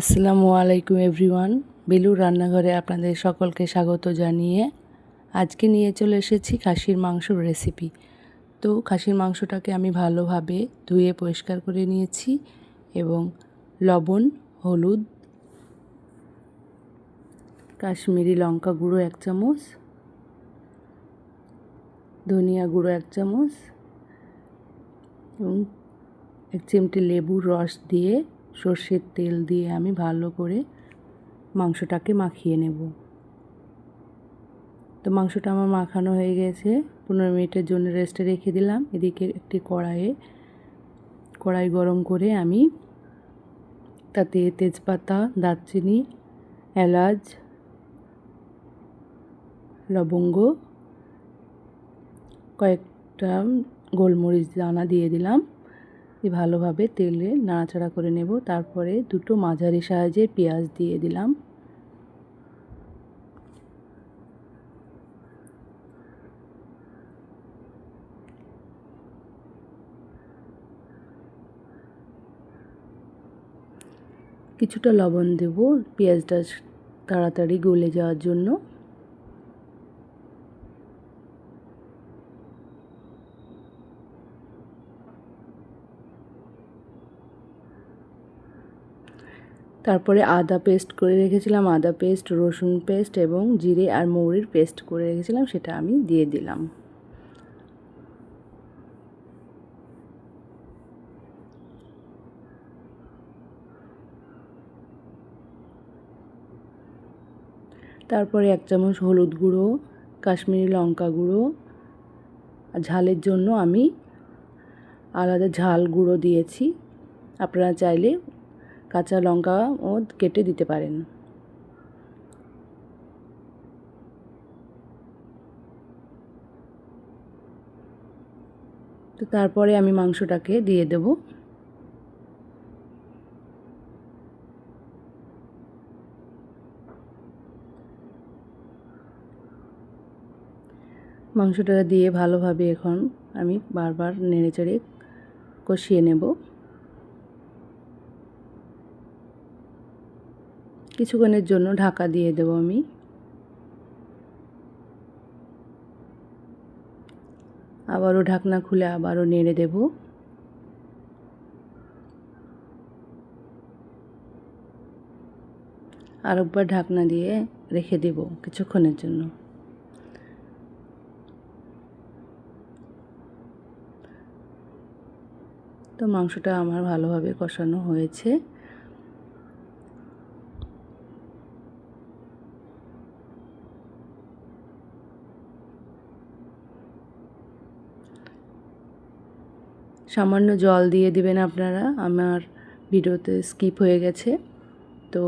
আসসালামু আলাইকুম এভরিওয়ান। বেলুর রান্নাঘরে আপনাদের সকলকে স্বাগত জানিয়ে আজকে নিয়ে চলে এসেছি খাসির মাংসর রেসিপি। তো খাসির মাংসটাকে আমি ভালোভাবে ধুয়ে পরিষ্কার করে নিয়েছি এবং লবণ, হলুদ, কাশ্মীরি লঙ্কা গুঁড়ো 1 চামচ, ধনিয়া গুঁড়ো 1 চামচ এবং 1 চিমটি লেবুর রস দিয়ে সর্ষের তেল দিয়ে আমি ভালো করে মাংসটাকে মাখিয়ে নেব। তো মাংসটা আমার মাখানো হয়ে গেছে, 15 মিনিটের জন্য রেস্টে রেখে দিলাম। এদিকে একটি কড়াই গরম করে আমি তাতে তেজপাতা, দারচিনি, এলাচ, লবঙ্গ, কয়েকটা গোলমরিচ দানা দিয়ে দিলাম। ভালোভাবে তেলে নাড়াচাড়া করে নেব। তারপরে 2টো মাঝারি সাইজের পেঁয়াজ দিয়ে দিলাম। কিছুটা লবণ দেব পেঁয়াজটা তাড়াতাড়ি গলে যাওয়ার জন্য। তারপরে আদা পেস্ট করে রেখেছিলাম, আদা পেস্ট, রসুন পেস্ট এবং জিরে আর মৌরির পেস্ট করে রেখেছিলাম, সেটা আমি দিয়ে দিলাম। তারপরে 1 চামচ হলুদ গুঁড়ো, কাশ্মীরি লঙ্কা গুঁড়ো, ঝালের জন্য আমি আলাদা ঝাল গুঁড়ো দিয়েছি। আপনারা চাইলে কাঁচা লঙ্কাও কেটে দিতে পারেন। তো তারপরে আমি মাংসটাকে দিয়ে দেব। মাংসটা দিয়ে ভালোভাবে এখন আমি বারবার নেড়েচেড়ে কষিয়ে নেব। কিছুক্ষণের জন্য ঢাকা দিয়ে দেব আমি। আবারও ঢাকনা খুলে আবারও নেড়ে দেব। আরেকবার ঢাকনা দিয়ে রেখে দেব কিছুক্ষণের জন্য। তো মাংসটা আমার ভালোভাবে কষানো হয়েছে। সামান্য জল দিয়ে দিবেন আপনারা, আমার ভিডিওতে স্কিপ হয়ে গেছে। তো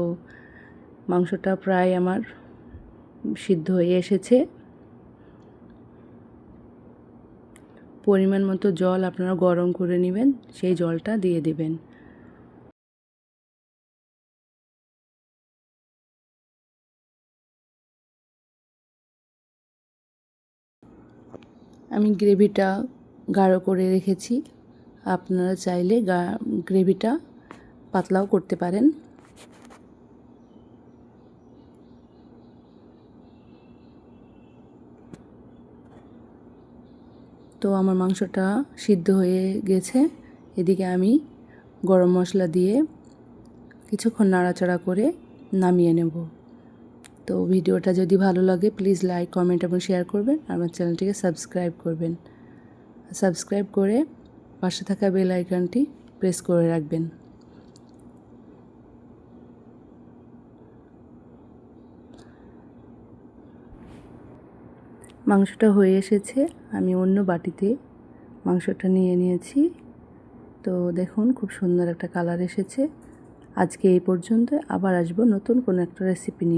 মাংসটা প্রায় আমার সিদ্ধ হয়ে এসেছে। পরিমাণ মতো জল আপনারা গরম করে নেবেন, সেই জলটা দিয়ে দিবেন। আমি গ্রেভিটা গাঢ় করে রেখেছি, আপনারা চাইলে গ্রেভিটা পাতলাও করতে পারেন। তো আমার মাংসটা সিদ্ধ হয়ে গেছে। এদিকে আমি গরম মশলা দিয়ে কিছুক্ষণ নাড়াচাড়া করে নামিয়ে নেব। তো ভিডিওটা যদি ভালো লাগে প্লিজ লাইক, কমেন্ট এবং শেয়ার করবেন। আমার চ্যানেলটিকে সাবস্ক্রাইব করবেন। সাবস্ক্রাইব করে পাশে থাকা বেল আইকনটি প্রেস করে রাখবেন। মাংসটা হয়ে এসেছে, আমি অন্য বাটিতে মাংসটা নিয়ে নিয়েছি। তো দেখুন খুব সুন্দর একটা কালার এসেছে। আজকে এই পর্যন্ত, আবার আসবো নতুন কোনো একটা রেসিপি নিয়ে।